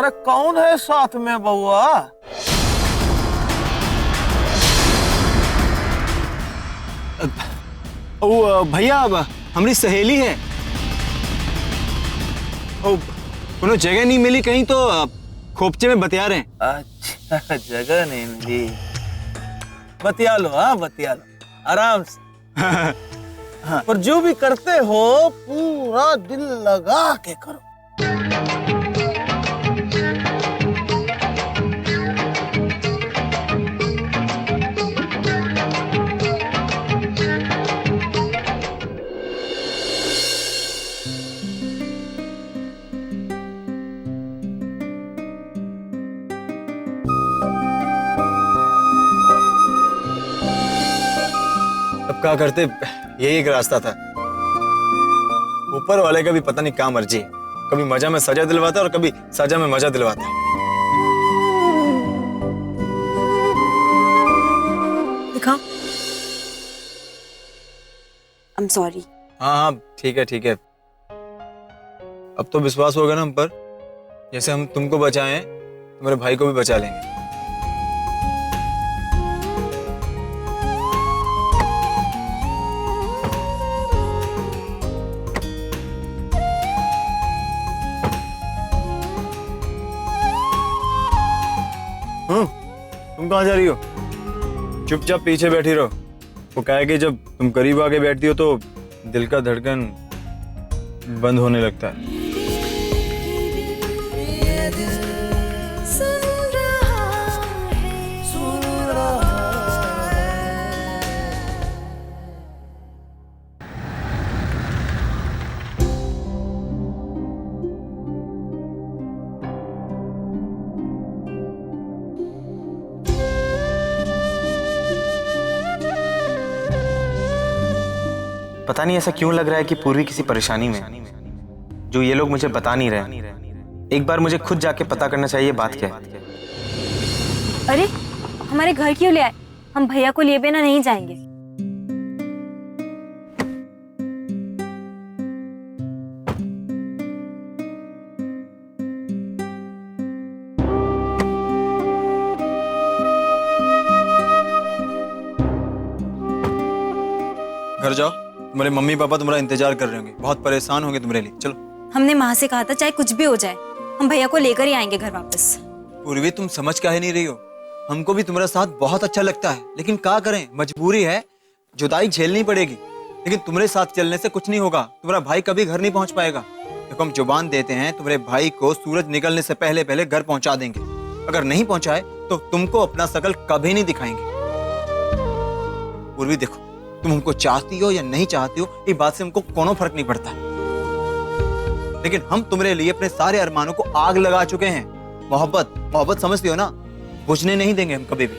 अरे कौन है साथ में बउआ? ओ भैया, हमारी सहेली है। ओ उन्हें जगह नहीं मिली कहीं तो खोपचे में बतिया रहे हैं। अच्छा, जगह नहीं मिली, बतिया लो। हाँ बतिया लो आराम से। हाँ, पर जो भी करते हो पूरा दिल लगा के करो। अब क्या करते, यही एक रास्ता था। ऊपर वाले का भी पता नहीं क्या मर्जी है, कभी मजा में सजा दिलवाता है और कभी सजा में मजा दिलवाता है। दिखाओ। I'm sorry। हाँ हाँ ठीक है ठीक है। अब तो विश्वास होगा ना हम पर, जैसे हम तुमको बचाए हैं तुम्हारे भाई को भी बचा लेंगे। तुम कहाँ जा रही हो? चुपचाप पीछे बैठी रहो। वो क्या है कि जब तुम करीब आके बैठती हो तो दिल का धड़कन बंद होने लगता है। पता नहीं ऐसा क्यों लग रहा है कि पूर्वी किसी परेशानी में, जो ये लोग मुझे बता नहीं रहे। एक बार मुझे खुद जाके पता करना चाहिए बात क्या है। अरे हमारे घर क्यों ले आए? हम भैया को लिए बिना नहीं जाएंगे। घर जाओ, तुम्हारे मम्मी पापा तुम्हारा इंतजार कर रहे होंगे, बहुत परेशान होंगे तुम्हारे लिए। चलो। हमने माँ से कहा था चाहे कुछ भी हो जाए हम भैया को लेकर ही आएंगे घर वापस। पूर्वी तुम समझ काहे नहीं रही हो? हमको भी तुम्हारा साथ बहुत अच्छा लगता है, लेकिन क्या करें, मजबूरी है, जुदाई झेलनी पड़ेगी। लेकिन तुम्हारे साथ चलने से कुछ नहीं होगा, तुम्हारा भाई कभी घर नहीं पहुंच पाएगा। देखो हम जुबान देते हैं तुम्हारे भाई को सूरज निकलने से पहले पहले घर पहुंचा देंगे। अगर नहीं पहुंचाए तो तुमको अपना शकल कभी नहीं दिखाएंगे। पूर्वी देखो, तुम हमको चाहती हो या नहीं चाहती हो ये बात से हमको कोनो फर्क नहीं पड़ता, लेकिन हम तुम्हारे लिए अपने सारे अरमानों को आग लगा चुके हैं। मोहब्बत मोहब्बत समझती हो ना, बुझने नहीं देंगे हम कभी भी।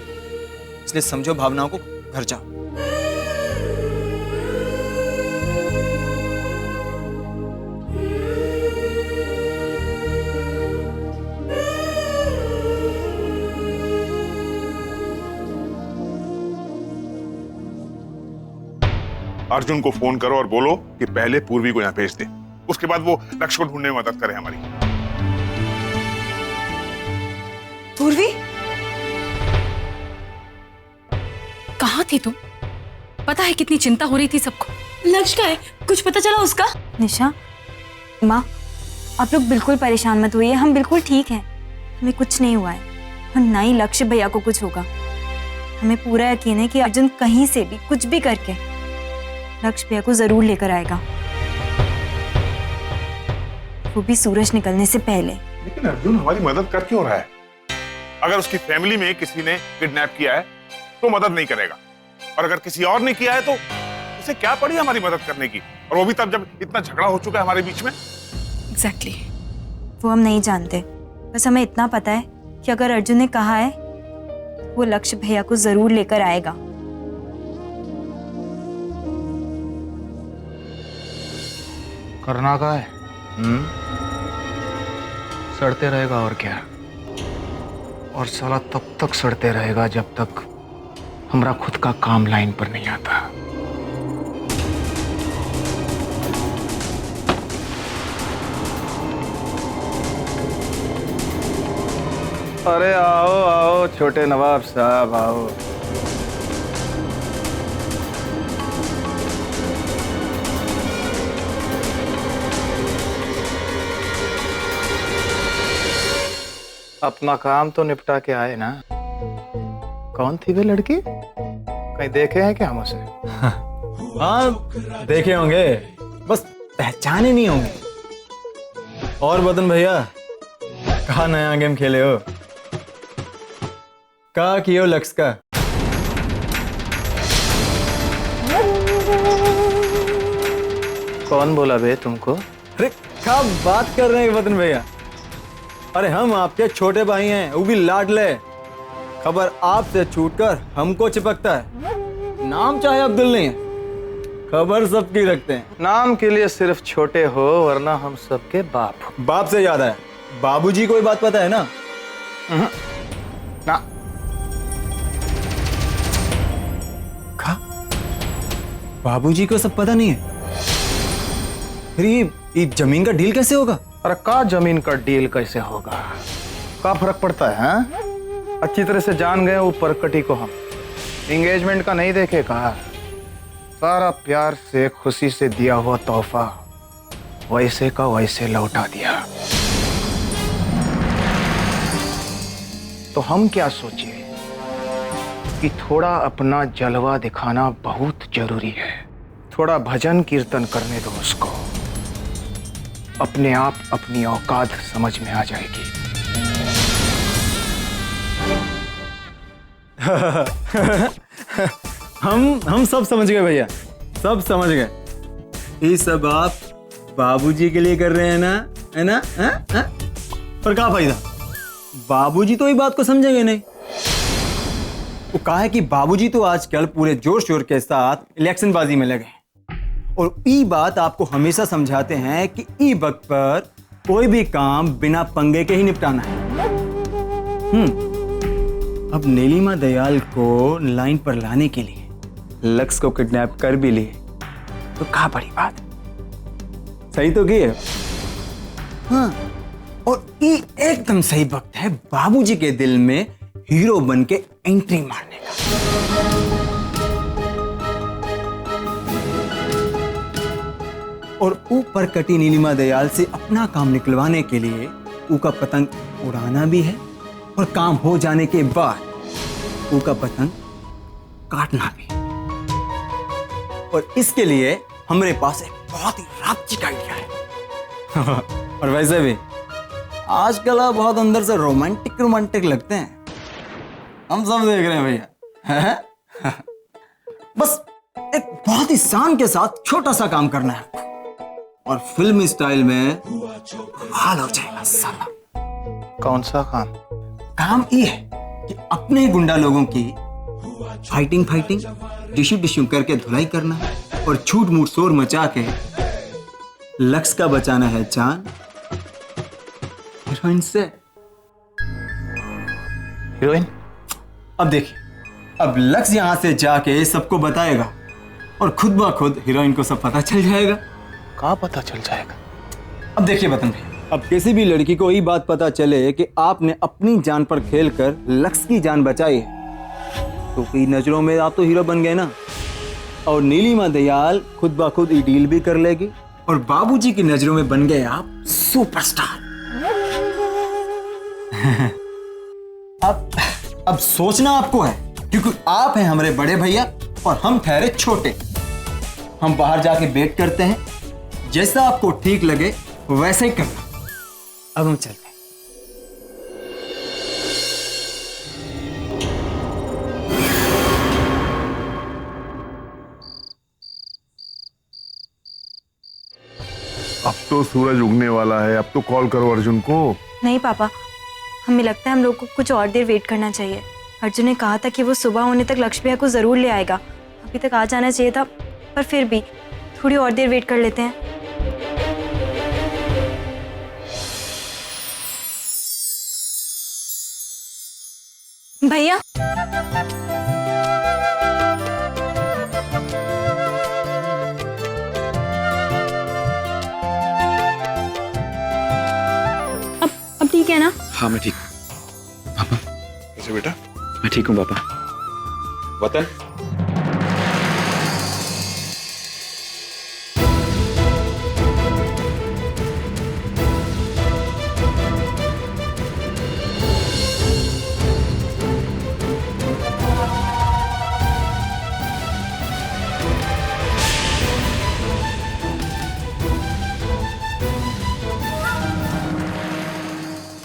इसलिए समझो भावनाओं को, घर जाओ। अर्जुन को फोन करो और बोलो कि पहले पूर्वी को यहाँ भेज दे, उसके बाद वो लक्ष्य को ढूंढने में मदद करे हमारी। पूर्वी कहाँ थी तुम? पता है कितनी चिंता हो रही थी सबको। लक्ष्य का है, कुछ पता चला उसका? निशा, माँ आप लोग बिल्कुल परेशान मत होइए, हम बिल्कुल ठीक हैं, हमें कुछ नहीं हुआ है और ना ही लक्ष्य भैया को कुछ होगा। हमें पूरा यकीन है कि अर्जुन कहीं से भी कुछ भी करके लक्ष्य भैया को जरूर लेकर आएगा, वो भी सूरज निकलने से पहले। लेकिन अर्जुन हमारी मदद कर क्यों रहा है? अगर उसकी फैमिली में किसी ने किडनैप किया है तो मदद नहीं करेगा, और अगर किसी और ने किया है तो उसे क्या पड़ी हमारी मदद करने की, और वो भी तब जब इतना झगड़ा हो चुका है हमारे बीच में। एग्जैक्टली। वो हम नहीं जानते, बस हमें इतना पता है कि अगर अर्जुन ने कहा है वो लक्ष्य भैया को जरूर लेकर आएगा। करना का है, सड़ते रहेगा और क्या, और साला तब तक सड़ते रहेगा जब तक हमरा खुद का काम लाइन पर नहीं आता। अरे आओ आओ छोटे नवाब साहब आओ। अपना काम तो निपटा के आए ना। कौन थी वे लड़की? कहीं देखे हैं क्या हम उसे? हाँ देखे होंगे, बस पहचाने नहीं होंगे। और बदन भैया, कहा नया गेम खेले हो? कहा कियो लक्स का? कौन बोला बे तुमको? अरे क्या बात कर रहे हैं बदन भैया? अरे हम आपके छोटे भाई हैं, वो भी लाडले। खबर आपसे छूटकर हमको चिपकता है। नाम चाहे अब्दुल नहीं है, खबर सबकी रखते हैं। नाम के लिए सिर्फ छोटे हो, वरना हम सबके बाप। बाप से याद है, बाबूजी को ही बात पता है ना? ना कहा बाबूजी को सब पता नहीं है? फिर ये जमीन का डील कैसे होगा? अरे का जमीन का डील कैसे होगा? का फर्क पड़ता है? हाँ? अच्छी तरह से जान गए वो परकटी को हम। एंगेजमेंट का नहीं देखे कहा, सारा प्यार से खुशी से दिया हुआ तोहफा वैसे का वैसे लौटा दिया। तो हम क्या सोचे कि थोड़ा अपना जलवा दिखाना बहुत जरूरी है। थोड़ा भजन कीर्तन करने दो उसको, अपने आप अपनी औकात समझ में आ जाएगी। हम सब समझ गए भैया, सब समझ गए। ये सब आप बाबूजी के लिए कर रहे हैं ना, है ना? पर क्या फायदा, बाबूजी तो ये बात को समझेंगे नहीं। वो कहा है कि बाबूजी तो आजकल पूरे जोर शोर के साथ इलेक्शन बाजी में लगे हैं, और ये बात आपको हमेशा समझाते हैं कि ई वक्त पर कोई भी काम बिना पंगे के ही निपटाना है। अब नीलिमा दयाल को लाइन पर लाने के लिए लक्ष्य को किडनैप कर भी लिए, तो कहा बड़ी बात, सही तो की है। हाँ, और ये एकदम सही वक्त है बाबूजी के दिल में हीरो बन के एंट्री मारने का। और ऊपर कटी नीलिमा दयाल से अपना काम निकलवाने के लिए ऊका पतंग उड़ाना भी है, और काम हो जाने के बाद ऊका पतंग काटना भी। और इसके लिए हमारे पास एक बहुत ही रापचिक आइडिया है। और वैसे भी आजकल आप बहुत अंदर से रोमांटिक लगते हैं, हम सब देख रहे हैं भैया। बस एक बहुत ही शान के साथ छोटा सा काम करना है, और फिल्मी स्टाइल में बवाल हो जाएगा साला। कौन सा काम? काम ये है कि अपने गुंडा लोगों की फाइटिंग डिशू करके धुलाई करना, और छूट मूट शोर मचा के लक्ष्य का बचाना है जान हीरोइन से। हीरोइन? अब देखिए, अब लक्ष्य यहां से जाके सबको बताएगा, और खुद ब खुद हीरोइन को सब पता चल जाएगा। कहाँ पता चल जाएगा? अब देखिए बतन भाई, अब किसी भी लड़की को ये बात पता चले कि आपने अपनी जान पर खेलकर लक्ष्य की जान बचाई है, तो कई नजरों में आप तो हीरो बन गए ना। और नीलिमा दयाल खुद ब खुद ये डील भी कर लेगी, और बाबूजी की नजरों में बन गए आप सुपरस्टार। अब सोचना आपको है, क्योंकि आप हैं हमारे बड़े भैया और हम ठहरे छोटे। हम बाहर जाके वेट करते हैं, जैसा आपको ठीक लगे वैसे ही करना। अब हम चलते हैं। अब तो सूरज उगने वाला है, अब तो कॉल करो अर्जुन को। नहीं पापा, हमें लगता है हम लोग को कुछ और देर वेट करना चाहिए। अर्जुन ने कहा था कि वो सुबह होने तक लक्ष्य भैया को जरूर ले आएगा। अभी तक आ जाना चाहिए था, पर फिर भी थोड़ी और देर वेट कर लेते हैं। भैया, अब ठीक है ना? हाँ मैं ठीक हूँ। बेटा? मैं ठीक हूँ पापा। वतन,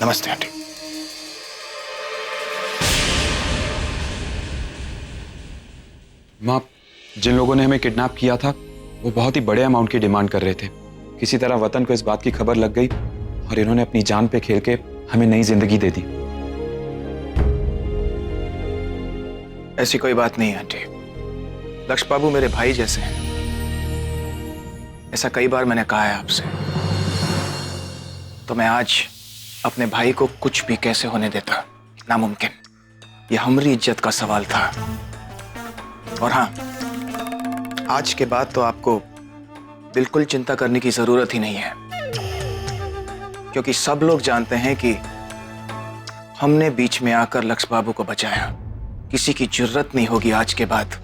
नमस्ते आंटी। माँ, जिन लोगों ने हमें किडनैप किया था वो बहुत ही बड़े अमाउंट की डिमांड कर रहे थे। किसी तरह वतन को इस बात की खबर लग गई और इन्होंने अपनी जान पे खेल के हमें नई जिंदगी दे दी। ऐसी कोई बात नहीं आंटी। लक्ष्य बाबू मेरे भाई जैसे हैं। ऐसा कई बार मैंने कहा है आपसे। तो मैं आज अपने भाई को कुछ भी कैसे होने देता, नामुमकिन। ये हमारी इज्जत का सवाल था। और हाँ, आज के बाद तो आपको बिल्कुल चिंता करने की जरूरत ही नहीं है, क्योंकि सब लोग जानते हैं कि हमने बीच में आकर लक्ष्य बाबू को बचाया। किसी की जरूरत नहीं होगी आज के बाद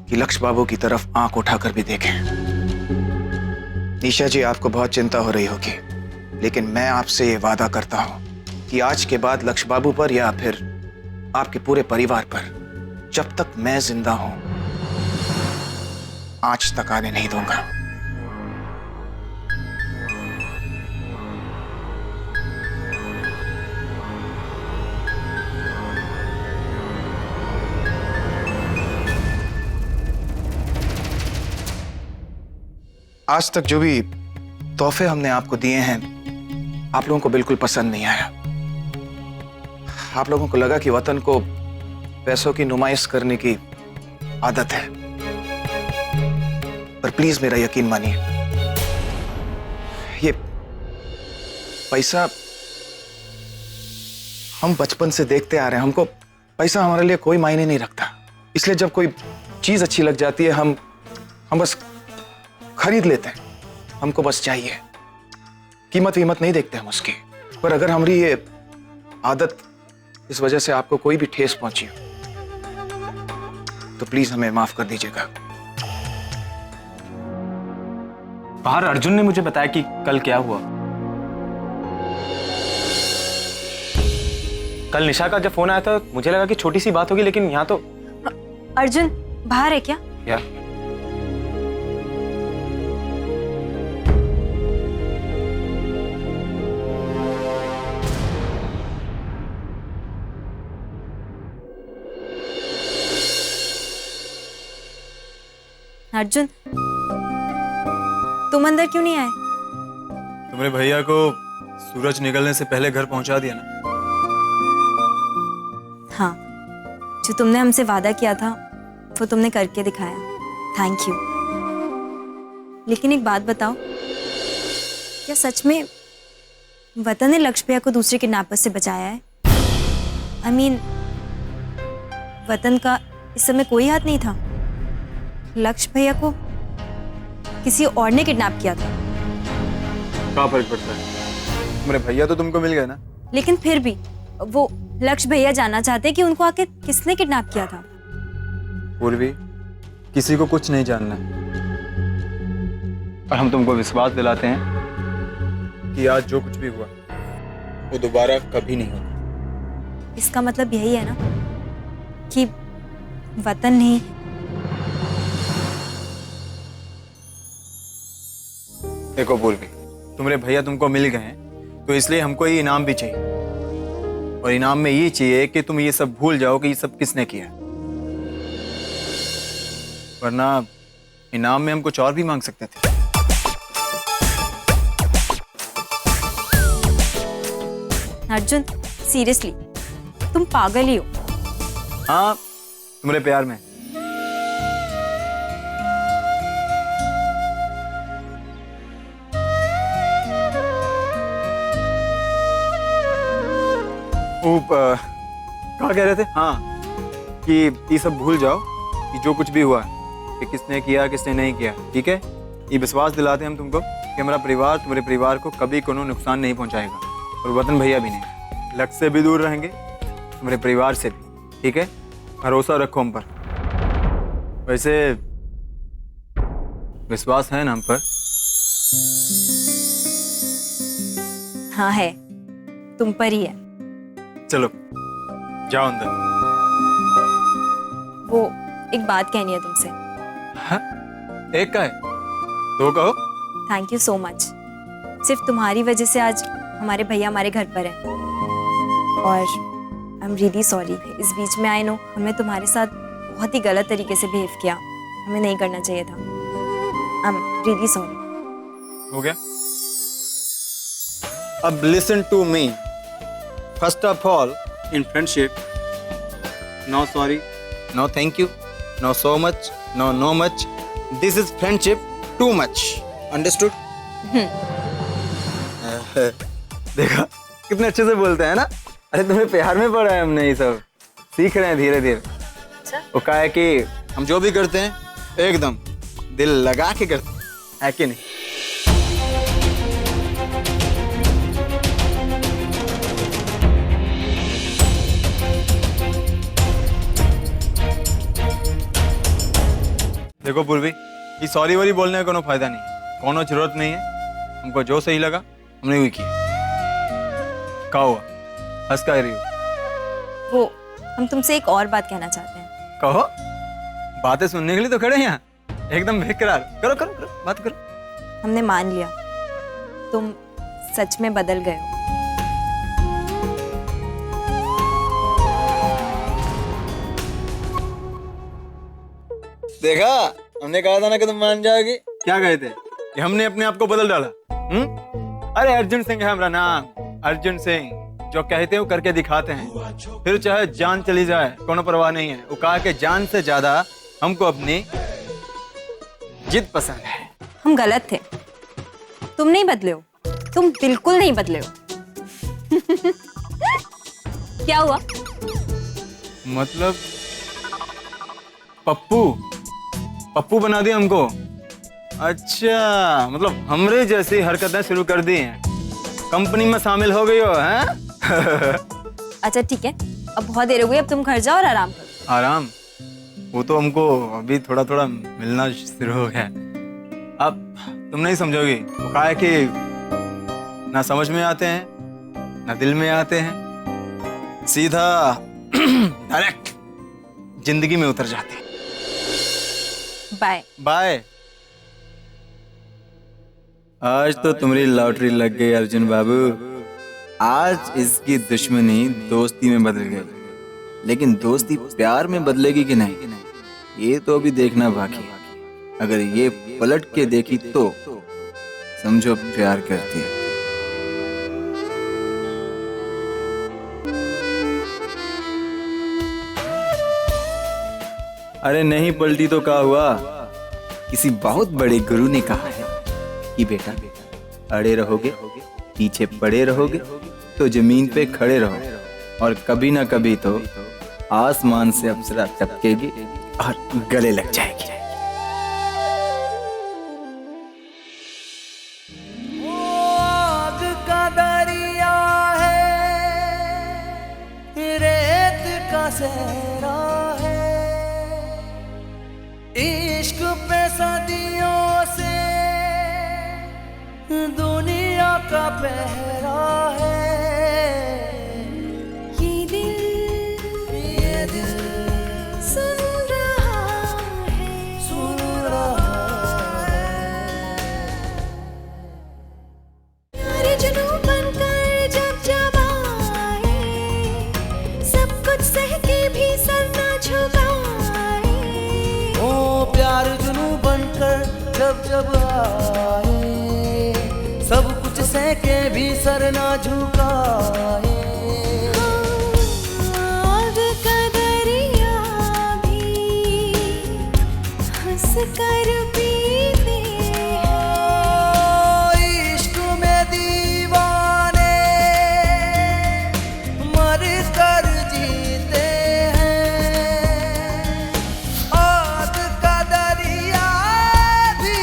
कि लक्ष्य बाबू की तरफ आंख उठाकर भी देखें। निशा जी, आपको बहुत चिंता हो रही होगी, लेकिन मैं आपसे ये वादा करता हूं कि आज के बाद लक्ष्य बाबू पर या फिर आपके पूरे परिवार पर जब तक मैं जिंदा हूं आंच तक आने नहीं दूंगा। आज तक जो भी तोहफे हमने आपको दिए हैं आप लोगों को बिल्कुल पसंद नहीं आया। आप लोगों को लगा कि वतन को पैसों की नुमाइश करने की आदत है, पर प्लीज मेरा यकीन मानिए, ये पैसा हम बचपन से देखते आ रहे हैं। हमको पैसा हमारे लिए कोई मायने नहीं रखता। इसलिए जब कोई चीज अच्छी लग जाती है हम बस खरीद लेते हैं। हमको बस चाहिए, कीमत वीमत नहीं देखते हम उसकी। पर अगर हमारी ये आदत इस वजह से आपको कोई भी ठेस पहुंची हो तो प्लीज हमें माफ कर दीजिएगा। बाहर अर्जुन ने मुझे बताया कि कल क्या हुआ। कल निशा का जब फोन आया था मुझे लगा कि छोटी सी बात होगी, लेकिन यहाँ तो अर्जुन बाहर है क्या? क्या? अर्जुन, तुम अंदर क्यों नहीं आए? तुम्हारे भैया को सूरज निकलने से पहले घर पहुंचा दिया ना। हाँ, जो तुमने हमसे वादा किया था वो तुमने करके दिखाया। Thank you. लेकिन एक बात बताओ, क्या सच में वतन ने लक्ष्य भैया को दूसरे किडनैपर से बचाया है? I mean, वतन का इस समय कोई हाथ नहीं था। लक्ष्य भैया को किसी और ने किडनैप किया था। क्या फर्क पड़ता है? तुम्हारे भैया तो तुमको मिल गए ना। लेकिन फिर भी वो लक्ष्य भैया जानना चाहते हैं कि उनको आखिर किसने किडनैप किया था। पूर्वी, किसी को कुछ नहीं जानना और हम तुमको विश्वास दिलाते हैं कि आज जो कुछ भी हुआ वो दोबारा कभी नहीं होगा। इसका मतलब यही है ना कि वतन नहीं। देखो पूर्वी, तुम्हारे भैया तुमको मिल गए हैं तो इसलिए हमको ये इनाम भी चाहिए, और इनाम में ये चाहिए कि तुम ये सब भूल जाओ कि ये सब किसने किया, वरना इनाम में हम कुछ और भी मांग सकते थे। अर्जुन, सीरियसली तुम पागल ही हो। हाँ, तुम्हारे प्यार में। क्या कह रहे थे? हाँ, कि ये सब भूल जाओ कि जो कुछ भी हुआ कि किसने किया किसने नहीं किया, ठीक है? ये विश्वास दिलाते हैं हम तुमको कि हमारा परिवार तुम्हारे परिवार को कभी कोनो नुकसान नहीं पहुंचाएगा, और वतन भैया भी नहीं। लक्ष्य से भी दूर रहेंगे, तुम्हारे परिवार से भी। ठीक है, भरोसा रखो हम पर। वैसे विश्वास है ना हम पर? हाँ है, तुम पर ही है। चलो जाओ अंदर। वो एक बात कहनी है तुमसे। हाँ? एक का है, दो कहो। Thank you so much. सिर्फ तुम्हारी वजह से आज हमारे भैया हमारे घर पर हैं और आई एम रियली सॉरी। इस बीच में आई नो हमने तुम्हारे साथ बहुत ही गलत तरीके से बिहेव किया, हमें नहीं करना चाहिए था। I am really sorry. हो गया? अब listen to me. First of all, in friendship, no sorry, no thank you, no so much, no much. This is friendship too much, understood? देखा कितने अच्छे से बोलते हैं ना। अरे तुम्हें प्यार में पड़ा है हमने, ये सब सीख रहे हैं धीरे धीरे। वो क्या है कि हम जो भी करते हैं एकदम दिल लगा के करते हैं, है कि नहीं? देखो पूर्वी, ये सॉरी वॉरी बोलने का कोनो फायदा नहीं, कोनो जरूरत नहीं है। हमको जो सही लगा हमने वही किया। क्या हुआ, हंस का रही हो? वो हम तुमसे एक और बात कहना चाहते हैं। कहो, बातें सुनने के लिए तो खड़े हैं यहाँ, एकदम बेकरार। करो करो करो, बात करो। हमने मान लिया तुम सच में बदल गए हो। देखा, हमने कहा था ना कि तुम मान जाओगी। क्या कहे थे कि हमने अपने आप को बदल डाला? अरे अर्जुन सिंह है हमारा नाम, अर्जुन सिंह। जो कहते हैं वो करके दिखाते हैं, फिर चाहे जान चली जाए कोनो परवाह नहीं है। वो कहा कि जान से ज्यादा हमको अपनी जिद पसंद है। हम गलत थे, तुम नहीं बदले हो, तुम बिल्कुल नहीं बदले हो। क्या हुआ? मतलब पप्पू बना दिया हमको? अच्छा, मतलब हमरे जैसी हरकतें शुरू कर दी हैं, कंपनी में शामिल हो गई हो, हैं? अच्छा ठीक है, अब बहुत देर हो गई, अब तुम घर जाओ और आराम करो। आराम? वो तो हमको अभी थोड़ा थोड़ा मिलना शुरू हो गया। अब तुम नहीं समझोगी। वो कहा है कि ना समझ में आते हैं ना दिल में आते हैं, सीधा डायरेक्ट जिंदगी में उतर जाते हैं। Bye bye. आज तो तुम्हारी लॉटरी लग गई अर्जुन बाबू। आज इसकी दुश्मनी दोस्ती में बदल गई, लेकिन दोस्ती प्यार में बदलेगी कि नहीं, ये तो अभी देखना बाकी है। अगर ये पलट के देखी तो समझो प्यार करती है। अरे नहीं पलटी तो क्या हुआ? किसी बहुत बड़े गुरु ने कहा है कि बेटा अड़े रहोगे, पीछे पड़े रहोगे तो जमीन पे खड़े रहो, और कभी ना कभी तो आसमान से अप्सरा टपकेगी और गले लग जाएगी। आग का दरिया है, रेत का सहरा है, इश्क पे सदियों से दुनिया का पहरा है। ये दिल सुन रहा है। प्यारे जुनून बनकर जब जब आए, सब कुछ सह के भी सर न झुकाए। ओ प्यार जुनू बनकर जब जब आए, सब कुछ सह के भी सर ना झुकाए। आग का दरिया भी हंस कर पीते हैं। इश्क में दीवाने मर कर जीते हैं। आग का दरिया भी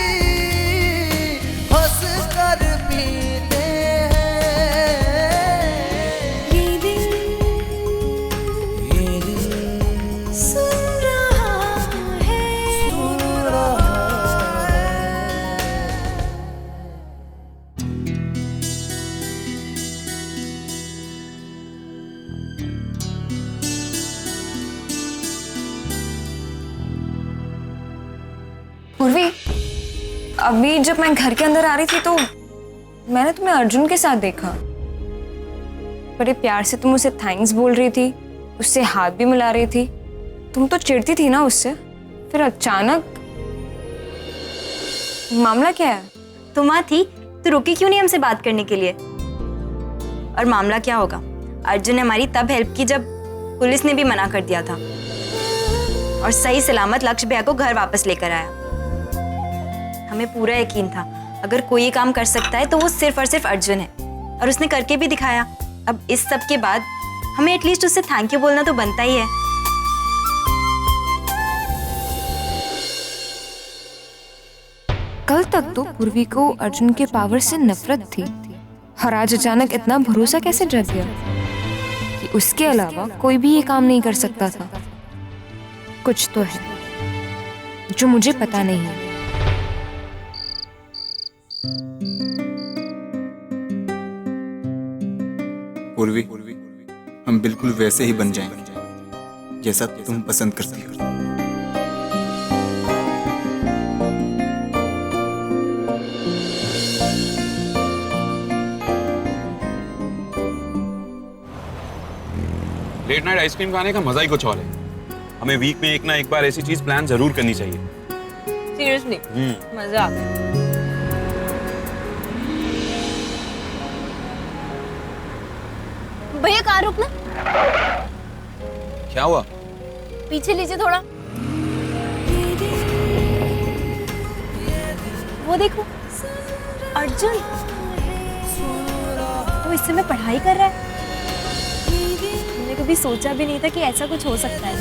हंस कर पीते हैं। ये दिल पूर्वी, अभी जब मैं घर के अंदर आ रही थी तो मैंने तुम्हें अर्जुन के साथ देखा। बड़े प्यार से तुम उसे थैंक्स बोल रही थी, उससे हाथ भी मिला रही थी। तुम तो चिढ़ती थी ना उससे, फिर अचानक मामला क्या है? तुम वहां थी तो रुकी क्यों नहीं हमसे बात करने के लिए? और मामला क्या होगा? अर्जुन ने हमारी तब हेल्प की जब पुलिस ने भी मना कर दिया था, और सही सलामत लक्ष्य भैया को घर वापस लेकर आया। हमें पूरा यकीन था अगर कोई ये काम कर सकता है तो वो सिर्फ और सिर्फ अर्जुन है, और उसने करके भी दिखाया। अब इस सब के बाद हमें एटलीस्ट उससे थैंक यू बोलना तो बनता ही है। कल तक तो पूर्वी को अर्जुन के पावर से नफरत थी, और आज अचानक इतना भरोसा कैसे जग गया कि उसके अलावा कोई भी ये काम नहीं कर सकता था। कुछ तो है जो मुझे पता नहीं है। पूर्वी, हम बिल्कुल वैसे ही बन जाएंगे जैसा तुम पसंद करती हो। लेट नाइट आइसक्रीम खाने का मजा ही कुछ और है। हमें वीक में एक ना एक बार ऐसी चीज प्लान जरूर करनी चाहिए। सीरियसली मजा आ गया। भैया कार रुकना, क्या हुआ? पीछे लीजिए थोड़ा। वो देखो अर्जुन, वो इस समय पढ़ाई कर रहा है। मैंने कभी सोचा भी नहीं था कि ऐसा कुछ हो सकता है।